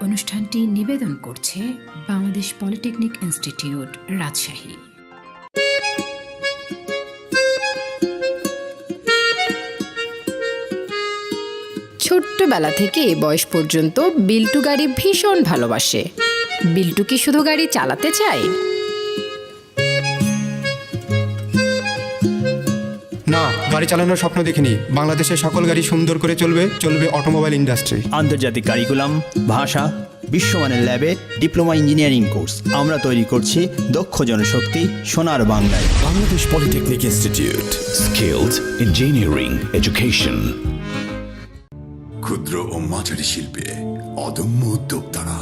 অনুষ্ঠানটি নিবেদন করছে বাংলাদেশ পলিটেকনিক ইনস্টিটিউট, রাজশাহী। ছোট্টবেলা থেকে এ বয়স পর্যন্ত বিল্টু গাড়ি ভীষণ ভালোবাসে। বিল্টু কি শুধু গাড়ি চালাতে চায়? না, গাড়ি চালানোর স্বপ্ন দেখিনি। বাংলাদেশের সকল গাড়ি সুন্দর করে চলবে অটোমোবাইল ইন্ডাস্ট্রি। আন্তর্জাতিক কারিকুলাম, ভাষা, বিশ্বমানের ল্যাবে, ডিপ্লোমা ইঞ্জিনিয়ারিং কোর্স আমরা তৈরি করছি দক্ষ জনশক্তি সোনার বাংলায়। Bangladesh polytechnic institute, skilled engineering education. ক্ষুদ্র ও মাঝারি শিল্পে অদম্য উদ্যোক্তারা।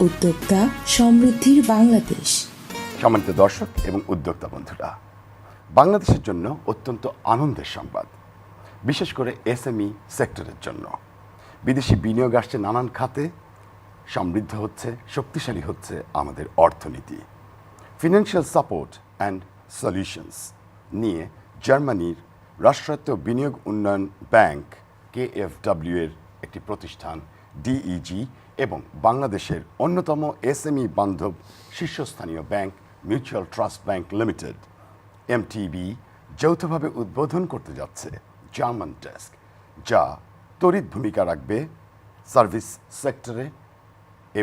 উদ্যোক্তা সমৃদ্ধির বাংলাদেশ। সম্মানিত দর্শক এবং উদ্যোক্তা বন্ধুরা, বাংলাদেশের জন্য অত্যন্ত আনন্দের সংবাদ, বিশেষ করে এসএমই সেক্টরের জন্য। বিদেশি বিনিয়োগ আসছে নানান খাতে, সমৃদ্ধ হচ্ছে, শক্তিশালী হচ্ছে আমাদের অর্থনীতি। ফিনান্সিয়াল সাপোর্ট অ্যান্ড সলিউশনস নিয়ে জার্মানির রাষ্ট্রায়ত্ত বিনিয়োগ উন্নয়ন ব্যাংক KfW এর একটি প্রতিষ্ঠান DEG এবং বাংলাদেশের অন্যতম এসএমই বান্ধব শীর্ষস্থানীয় bank mutual trust bank limited MTB যৌথভাবে উদ্বোধন করতে যাচ্ছে জার্মান ডেস্ক, যা তড়িৎ ভূমিকা রাখবে সার্ভিস সেক্টরে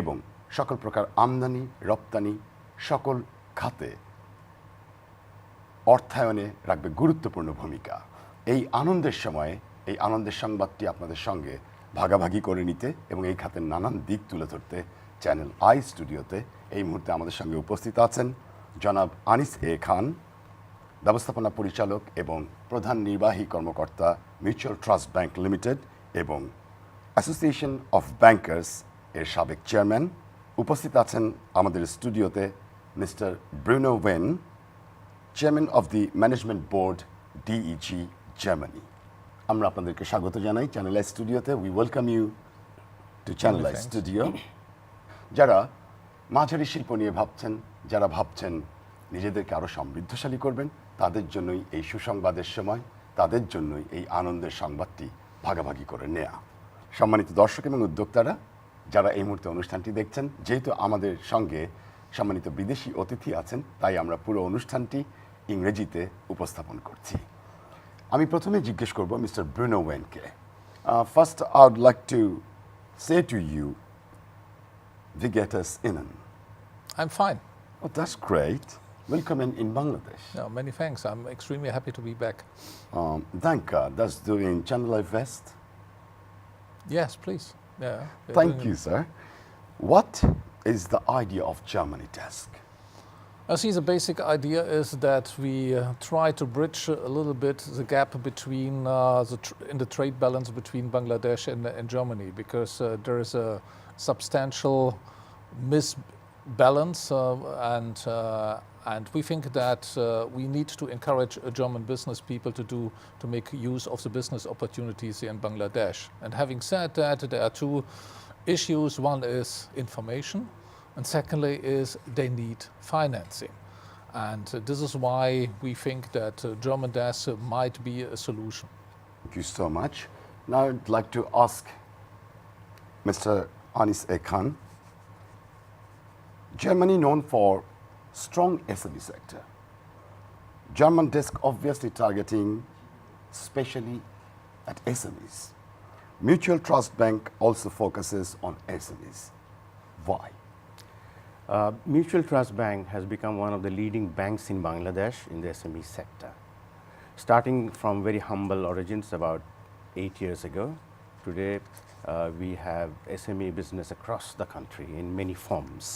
এবং সকল প্রকার আমদানি রপ্তানি সকল খাতে অর্থায়নে রাখবে গুরুত্বপূর্ণ ভূমিকা। এই আনন্দের সময়ে এই আনন্দের সংবাদটি আপনাদের সঙ্গে ভাগাভাগি করে নিতে এবং এই খাতের নানান দিক তুলে ধরতে চ্যানেল আই স্টুডিওতে এই মুহূর্তে আমাদের সঙ্গে উপস্থিত আছেন জনাব আনিস এ খান, ব্যবস্থাপনা পরিচালক এবং প্রধান নির্বাহী কর্মকর্তা মিউচুয়াল ট্রাস্ট ব্যাংক লিমিটেড এবং অ্যাসোসিয়েশন অফ ব্যাংকার্স এর সাবেক চেয়ারম্যান। উপস্থিত আছেন আমাদের স্টুডিওতে mister Bruno Owen, chairman of the management board DEG Germany. আমরা আপনাদেরকে স্বাগত জানাই চ্যানেল আই স্টুডিওতে। We welcome you to channel I studio. যারা মাঝারি শিল্প নিয়ে ভাবছেন, যারা ভাবছেন নিজেদেরকে আরও সমৃদ্ধশালী করবেন, তাদের জন্যই এই সুসংবাদের সময়, তাদের জন্যই এই আনন্দের সংবাদটি ভাগাভাগি করে নেয়া। সম্মানিত দর্শক এবং উদ্যোক্তারা যারা এই মুহূর্তে অনুষ্ঠানটি দেখছেন, যেহেতু আমাদের সঙ্গে সম্মানিত বিদেশি অতিথি আছেন, তাই আমরা পুরো অনুষ্ঠানটি ইংরেজিতে উপস্থাপন করছি। আমি প্রথমে জিজ্ঞেস করব মিস্টার ব্রুনো ওয়েনকে। First I would like to say to you, wie geht es Ihnen? I'm fine. Oh, that's great. Welcome in Bangladesh. No, many thanks. I'm extremely happy to be back. Danke, das du in Channel I West. Yes, please. Yeah. Thank you, sir. What is the idea of Germany Desk? I see the basic idea is that we try to bridge a little bit the gap between in the trade balance between Bangladesh and Germany, because there is a substantial misbalance, and we think that we need to encourage German business people to make use of the business opportunities in Bangladesh. And having said that, there are two issues. One is information, and secondly is they need financing. And this is why we think that German desk might be a solution. Thank you so much. Now I'd like to ask Mr. Anis E. Khan. Germany known for strong SME sector. German desk obviously targeting especially at SMEs. Mutual Trust Bank also focuses on SMEs. Why? Mutual Trust Bank has become one of the leading banks in Bangladesh in the SME sector. Starting from very humble origins about 8 years ago, today we have SME business across the country in many forms.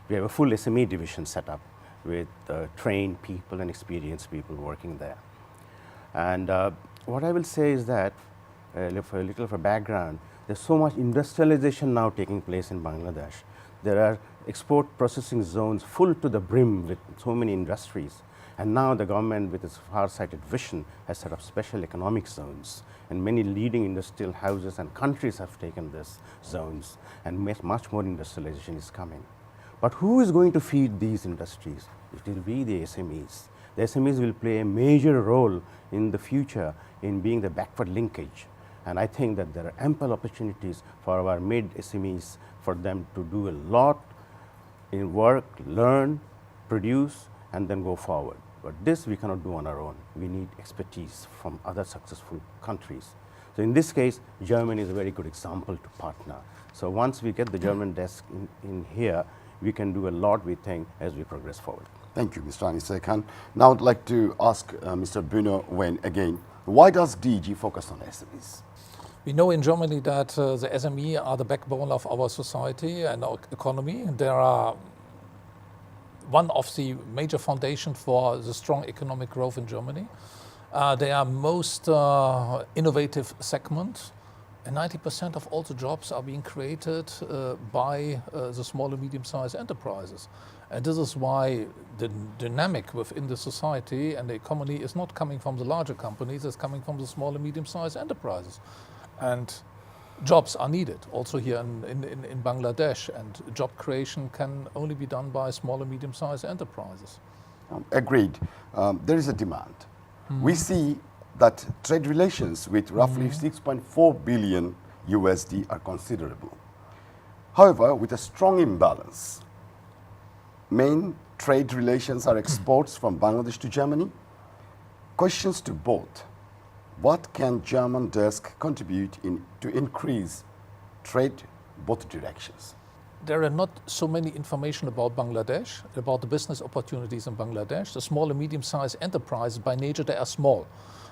We have a full SME division set up with trained people and experienced people working there. And what I will say is that, for a little of a background, there's so much industrialization now taking place in Bangladesh. There are export processing zones full to the brim with so many industries. And now the government, with its far-sighted vision, has set up special economic zones. And many leading industrial houses and countries have taken these zones, and much more industrialization is coming. But who is going to feed these industries? It will be the SMEs. The SMEs will play a major role in the future in being the backward linkage. And I think that there are ample opportunities for our mid SMEs for them to do a lot in work, learn, produce, and then go forward. But this we cannot do on our own. We need expertise from other successful countries. So in this case, Germany is a very good example to partner. So once we get the German desk in here, we can do a lot, we think, as we progress forward. Thank you, Mr. Anise Khan. Now I'd like to ask Mr. Bruno Wen again, why does DG focus on SMEs? We know in Germany that the SME are the backbone of our society and our economy. They are one of the major foundations for the strong economic growth in Germany. They are most innovative segment, and 90% of all the jobs are being created by the small and medium-sized enterprises. And this is why the dynamic within the society and the economy is not coming from the larger companies, it's coming from the small and medium-sized enterprises. And jobs are needed also here in Bangladesh, and job creation can only be done by small and medium-sized enterprises. Agreed. There is a demand. We see that trade relations with roughly 6.4 billion USD are considerable. However, with a strong imbalance, main trade relations are exports from Bangladesh to Germany. Questions to both. What can German desk contribute to increase trade both directions? There are not so many information about Bangladesh, about the business opportunities in Bangladesh. The small and medium-sized enterprises, by nature, they are small.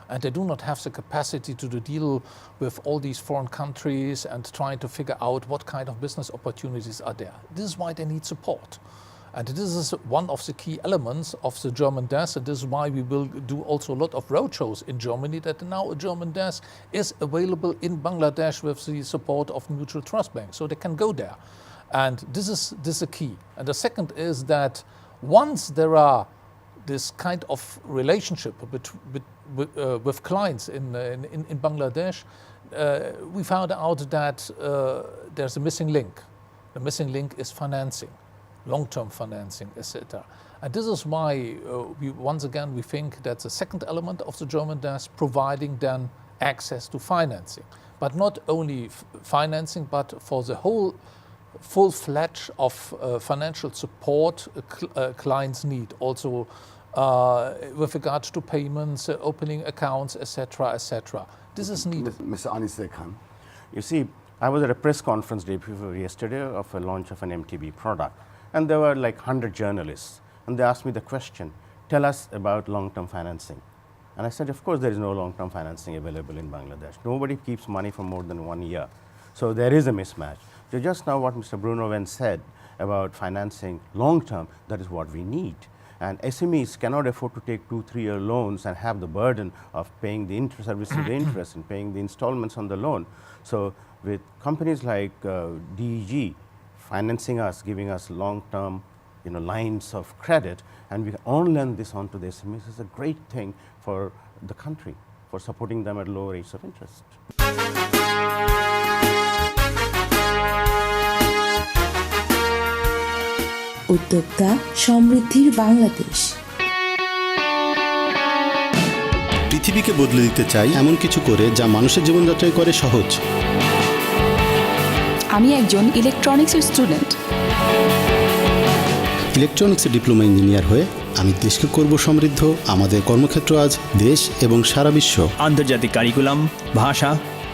And they do not have the capacity to deal with all these foreign countries and trying to figure out what kind of business opportunities are there. This is why they need support. And this is one of the key elements of the German desk, and this is why we will do also a lot of roadshows in Germany, that now a German desk is available in Bangladesh with the support of Mutual Trust Bank, so they can go there. And this is a key. And the second is that once there are this kind of relationship with clients in Bangladesh, we found out that there's a missing link. The missing link is financing, long-term financing, etc. And this is why we think that's the second element of the German desk, providing then access to financing. But not only financing, but for the whole full-fledged of financial support clients need, also with regards to payments, opening accounts, etc., etc. This is needed. Mr. Anise Khan. You see, I was at a press conference day before yesterday of a launch of an MTB product, and there were like 100 journalists, and they asked me the question, tell us about long-term financing. And I said, of course, there is no long-term financing available in Bangladesh. Nobody keeps money for more than 1 year. So there is a mismatch. So just now what Mr. Bruno Wen said about financing long-term, that is what we need. And SMEs cannot afford to take 2-3 year loans and have the burden of paying the interest, servicing the interest and paying the installments on the loan. So with companies like DEG financing us, giving us long-term lines of credit, and we on lend this on to the SMEs is a great thing for the country, for supporting them at low rates of interest. উদ্যোক্তা সমৃদ্ধির বাংলাদেশ। পৃথিবীকে বদলে দিতে চাই এমন কিছু করে যা মানুষের জীবনযাত্রায় করে সহজ। আমি একজন ইলেকট্রনিক্সের স্টুডেন্ট। ইলেকট্রনিক্সে ডিপ্লোমা ইঞ্জিনিয়ার হয়ে আমি দেশকে করব সমৃদ্ধ। আমাদের কর্মক্ষেত্র আজ দেশ এবং সারা বিশ্ব। আন্তর্জাতিক কারিকুলাম, ভাষা,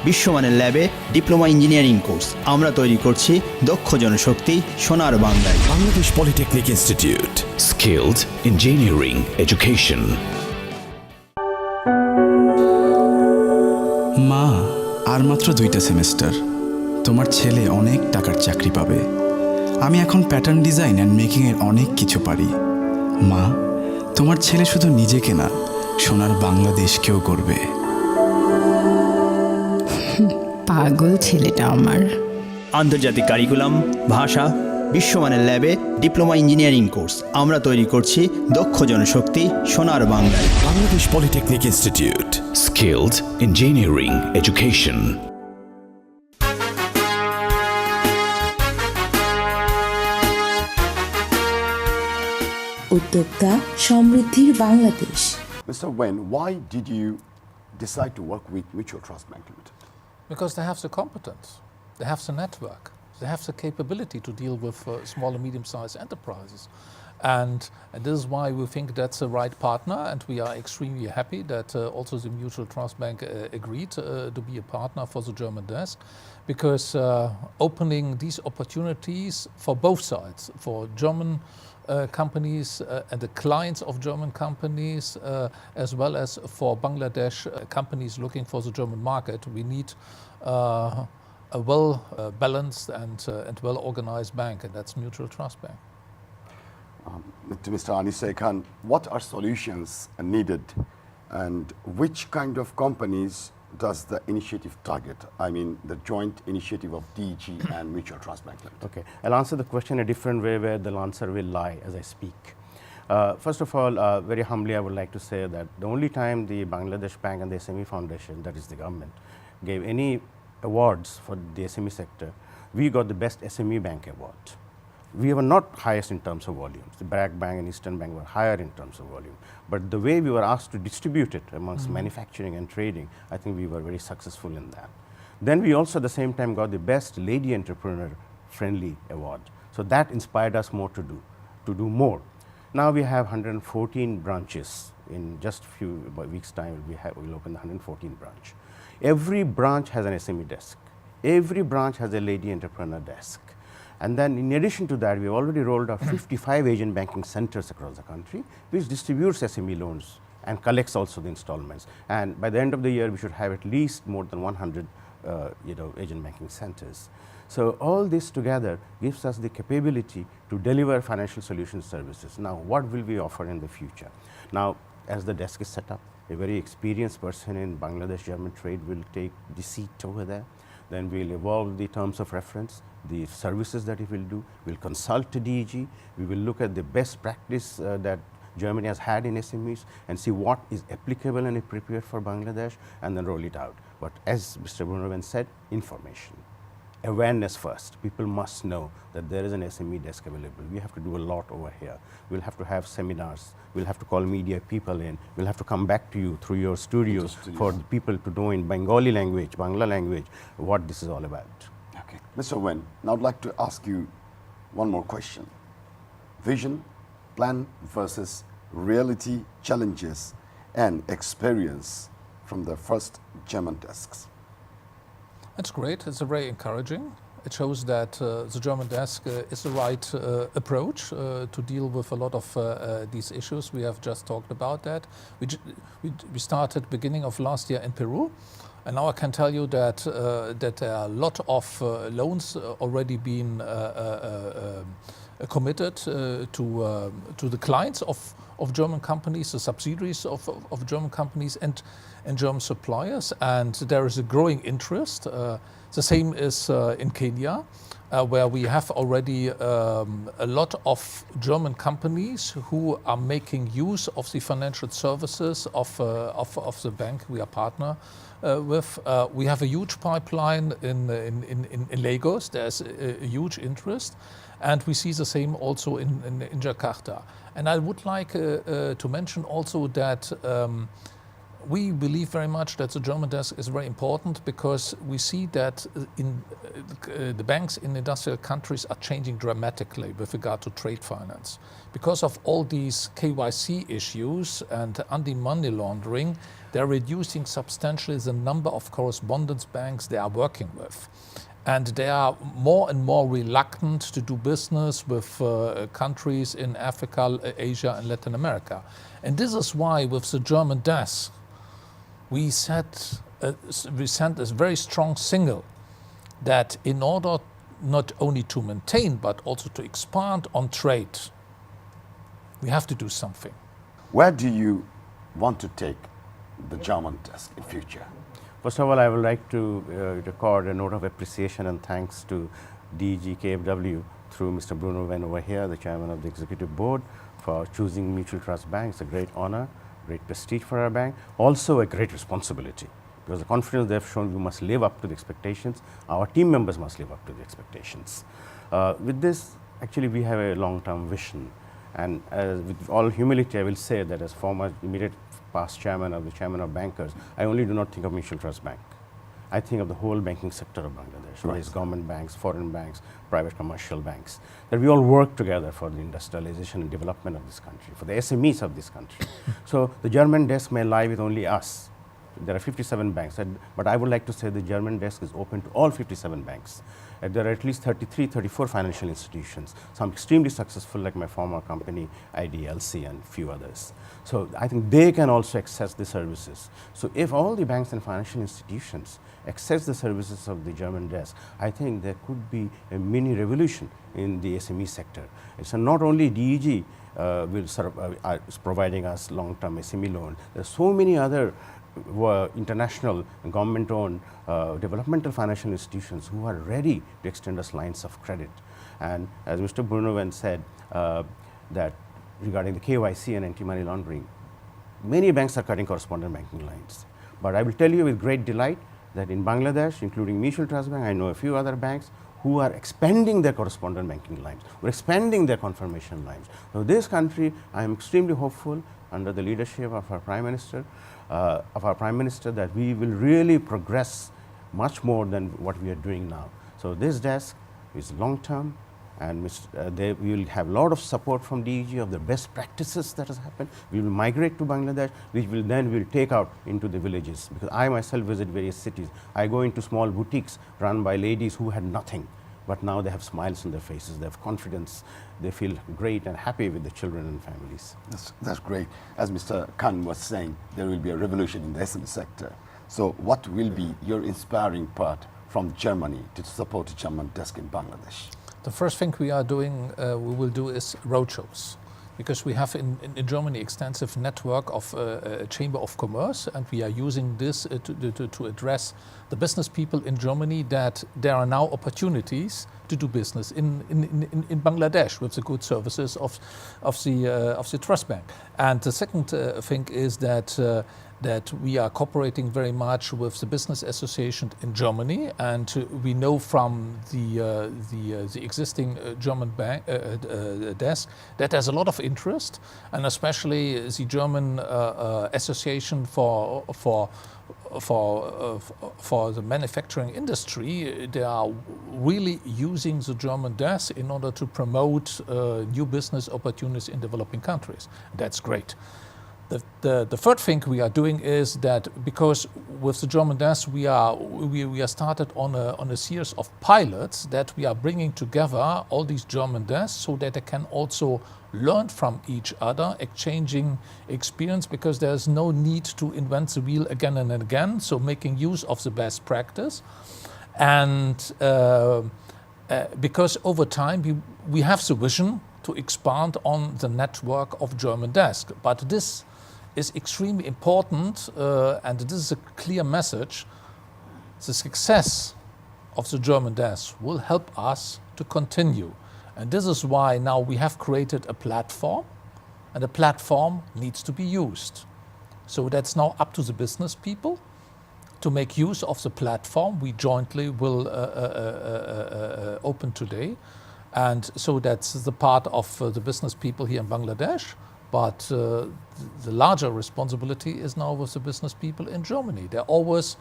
বিশ্বমানের ল্যাবে, ডিপ্লোমা ইঞ্জিনিয়ারিং কোর্স আমরা তৈরি করছি দক্ষ জনশক্তি সোনার বাংলায়। Bangladesh Polytechnic Institute. Skilled Engineering Education. মা, আর মাত্র 2টা সেমেস্টার। তোমার ছেলে অনেক টাকার চাকরি পাবে। আমি এখন প্যাটার্ন ডিজাইন অ্যান্ড মেকিংয়ের অনেক কিছু পারি। মা, তোমার ছেলে শুধু নিজেকে না, সোনার বাংলাদেশকেও করবে। পাগল ছেলেটা আমার। আন্তর্জাতিক কারিকুলাম, ভাষা, বিশ্বমানের ল্যাবে, ডিপ্লোমা ইঞ্জিনিয়ারিং কোর্স আমরা তৈরি করছি দক্ষ জনশক্তি সোনার বাংলায়। Bangladesh Polytechnic Institute. Skilled Engineering Education. উদ্যোক্তা সমৃদ্ধির Bangladesh. Mr. Wen, why did you decide to work with Mutual Trust Bank Limited? Because they have the competence, they have the network, they have the capability to deal with small and medium-sized enterprises. And this is why we think that's the right partner, and we are extremely happy that also the Mutual Trust Bank agreed to be a partner for the German desk, because opening these opportunities for both sides, for German companies and the clients of German companies, as well as for Bangladesh companies looking for the German market, we need a well-balanced and well-organized bank, and that's Mutual Trust Bank. To Mr. Anise Khan, what are solutions needed, and which kind of companies does the initiative target? I mean, the joint initiative of DG and Mutual Trust Bank Limited. Okay, I'll answer the question a different way where the answer will lie as I speak. First of all, very humbly, I would like to say that the only time the Bangladesh Bank and the SME Foundation, that is the government, gave any awards for the SME sector, we got the Best SME Bank Award. We were not highest in terms of volumes. The BRAC Bank and Eastern Bank were higher in terms of volume. But the way we were asked to distribute it amongst manufacturing and trading, I think we were very successful in that. Then we also at the same time got the Best Lady Entrepreneur Friendly Award. So that inspired us more to do more. Now we have 114 branches. In just a few weeks' time, we'll open the 114 branch. Every branch has an SME desk. Every branch has a Lady Entrepreneur desk. And then in addition to that, we've already rolled out 55 agent banking centers across the country, which distributes SME loans and collects also the installments. And by the end of the year, we should have at least more than 100 agent banking centers. So all this together gives us the capability to deliver financial solutions services. Now, what will we offer in the future? Now, as the desk is set up, a very experienced person in Bangladesh German trade will take the seat over there. Then we'll evolve the terms of reference, the services that it will do. We'll consult to DG. We will look at the best practice that Germany has had in SMEs and see what is applicable and appropriate for Bangladesh, and then roll it out. But as Mr. Brunovan said, information. Awareness first. People must know that there is an SME desk available. We have to do a lot over here. We'll have to have seminars. We'll have to call media people in. We'll have to come back to you through your studios for the people to know in Bengali language, Bangla language, what this is all about. Okay. Mr. Wen, now I'd like to ask you one more question. Vision, plan versus reality, challenges and experience from the first German desks. That's great. It's very encouraging. It shows that the German desk is the right approach to deal with a lot of these issues. We have just talked about that. We started beginning of last year in Peru, and now I can tell you that that there are a lot of loans already been committed to the clients of German companies, the subsidiaries of German companies and German suppliers, and there is a growing interest. The same is in Kenya, where we have already a lot of German companies who are making use of the financial services of the bank we are partner with. We have a huge pipeline in Lagos. There's a huge interest, and we see the same also in Jakarta. And I would like to mention also that we believe very much that the German desk is very important, because we see that the banks in industrial countries are changing dramatically with regard to trade finance. Because of all these KYC issues and anti-money laundering, they're reducing substantially the number of correspondence banks they are working with. And they are more and more reluctant to do business with countries in Africa, Asia and Latin America. And this is why with the German desk, we sent a very strong signal that in order not only to maintain but also to expand on trade. We have to do something. Where do you want to take the German desk in future? First of all, I would like to record a note of appreciation and thanks to DG KFW through Mr. Bruno Van over here, the chairman of the executive board, for choosing Mutual Trust Bank. It's a great honor, great prestige for our bank, also a great responsibility, because the confidence they have shown, we must live up to the expectations. Our team members must live up to the expectations. With this, actually, we have a long-term vision. And with all humility, I will say that as former immediate past chairman of the chairman of bankers, I only do not think of Mutual Trust Bank. I think of the whole banking sector of Bangladesh, whether it's government banks, foreign banks, private commercial banks, that we all work together for the industrialization and development of this country, for the SMEs of this country. So the German desk may lie with only us. There are 57 banks, but I would like to say the German desk is open to all 57 banks. There are at least 33, 34 financial institutions, some extremely successful like my former company, IDLC, and few others. So I think they can also access the services. So if all the banks and financial institutions access the services of the German desk, I think there could be a mini revolution in the SME sector. It's not only DEG is providing us long-term SME loan. There are so many other international government-owned developmental financial institutions who are ready to extend us lines of credit. And as Mr. Bruno said, that regarding the KYC and anti-money laundering, many banks are cutting correspondent banking lines. But I will tell you with great delight that in Bangladesh, including Mutual Trust Bank, I know a few other banks who are expanding their correspondent banking lines, or expanding their confirmation lines. So this country, I am extremely hopeful under the leadership of our Prime Minister, that we will really progress much more than what we are doing now. So this desk is long-term, and we will have a lot of support from DEG of the best practices that has happened. We will migrate to Bangladesh, which will then we'll take out into the villages. Because I myself visit various cities. I go into small boutiques run by ladies who had nothing, but now they have smiles on their faces, they have confidence, they feel great and happy with the children and families. That's great. As Mr. Khan was saying, there will be a revolution in the SME sector. So what will be your inspiring part from Germany to support the German desk in Bangladesh? The first thing we are doing, we will do is roadshows, because we have in Germany extensive network of Chamber of Commerce, and we are using this to address the business people in Germany that there are now opportunities to do business in Bangladesh with the good services of the Trust Bank. And the second thing is that we are cooperating very much with the business association in Germany, and we know from the existing German bank desk that there's a lot of interest, and especially the German association for the manufacturing industry. They are really using the German desk in order to promote new business opportunities in developing countries. That's great. The third thing we are doing is that, because with the German desk we are started on a series of pilots, that we are bringing together all these German desks so that they can also learn from each other, exchanging experience, because there's no need to invent the wheel again and again. So making use of the best practice, and because over time we have the vision to expand on the network of German desk, but this is extremely important, and this is a clear message. The success of the German desk will help us to continue. And this is why now we have created a platform, and the platform needs to be used. So that's now up to the business people to make use of the platform we jointly will open today. And so that's the part of the business people here in Bangladesh. But the larger responsibility is now with the business people in Germany. They're always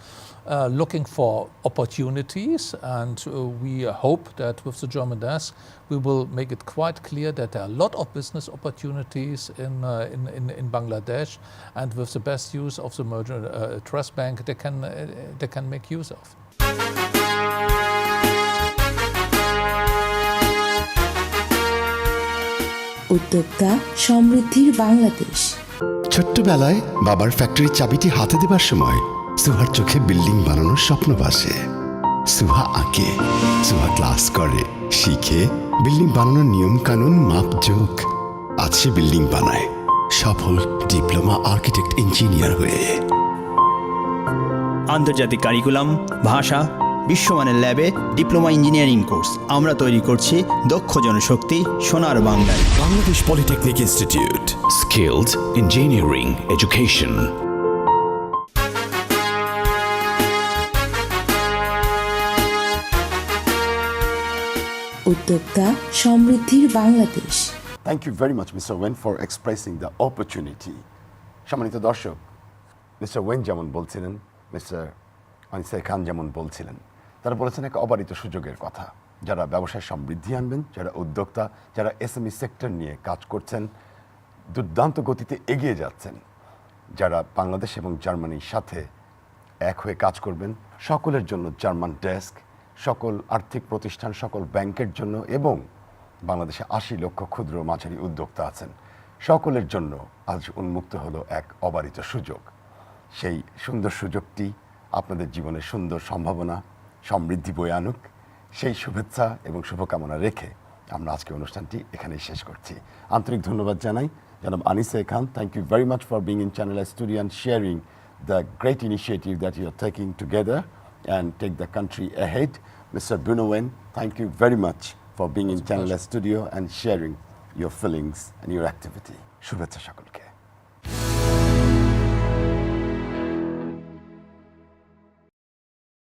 looking for opportunities, and we hope that with the German desk we will make it quite clear that there are a lot of business opportunities in Bangladesh, and with the best use of the merger trust bank they can make use of. উদ্যোক্তা সমৃদ্ধির বাংলাদেশ। ছোট্টবেলায় বাবার ফ্যাক্টরির চাবিটি হাতে দেবার সময় সুহার চোখে building বানানোর স্বপ্ন ভাসে। সুহা আঁকে, সুহা ক্লাস করে, শিখে, বিল্ডিং বানানোর নিয়ম কানুন মাপজোক। আজ সে বিল্ডিং বানায়, সফল ডিপ্লোমা আর্কিটেক্ট ইঞ্জিনিয়ার হয়ে। আন্তর্জাতিক কারিকুলাম, ভাষা, বিশ্বমানের ল্যাবে, ডিপ্লোমা ইঞ্জিনিয়ারিং কোর্স। আমরা তৈরি করছি দক্ষ জনশক্তি সোনার বাংলায়। Bangladesh polytechnic institute, skilled engineering education. উদ্যোক্তা সমৃদ্ধির Bangladesh. Thank you very much mister Owen for expressing the opportunity. সম্মানিত দর্শক, মিস্টার ওয়েন যেমন বলছিলেন, মিস্টার আনিসা খান যেমন বলছিলেন, তারা বলেছেন এক অবারিত সুযোগের কথা। যারা ব্যবসায় সমৃদ্ধি আনবেন, যারা উদ্যোক্তা, যারা এসএমই সেক্টর নিয়ে কাজ করছেন, দুর্দান্ত গতিতে এগিয়ে যাচ্ছেন, যারা বাংলাদেশ এবং জার্মানির সাথে এক হয়ে কাজ করবেন, সকলের জন্য জার্মান ডেস্ক, সকল আর্থিক প্রতিষ্ঠান, সকল ব্যাংকের জন্য এবং বাংলাদেশে ৮০ লক্ষ ক্ষুদ্র মাঝারি উদ্যোক্তা আছেন, সকলের জন্য আজ উন্মুক্ত হলো এক অবারিত সুযোগ। সেই সুন্দর সুযোগটি আপনাদের জীবনে সুন্দর সম্ভাবনা, সমৃদ্ধি বয়ে আনুক, সেই শুভেচ্ছা এবং শুভকামনা রেখে আমরা আজকে অনুষ্ঠানটি এখানেই শেষ করছি। আন্তরিক ধন্যবাদ জানাই জনাব Anisa Khan. Thank you very much for being in channel I studio and sharing the great initiative that you are taking together and take the country ahead. Mr. Bruno Wen, thank you very much for being in Channel S Studio and sharing your feelings and your activity. Shubhetsa Shakulke.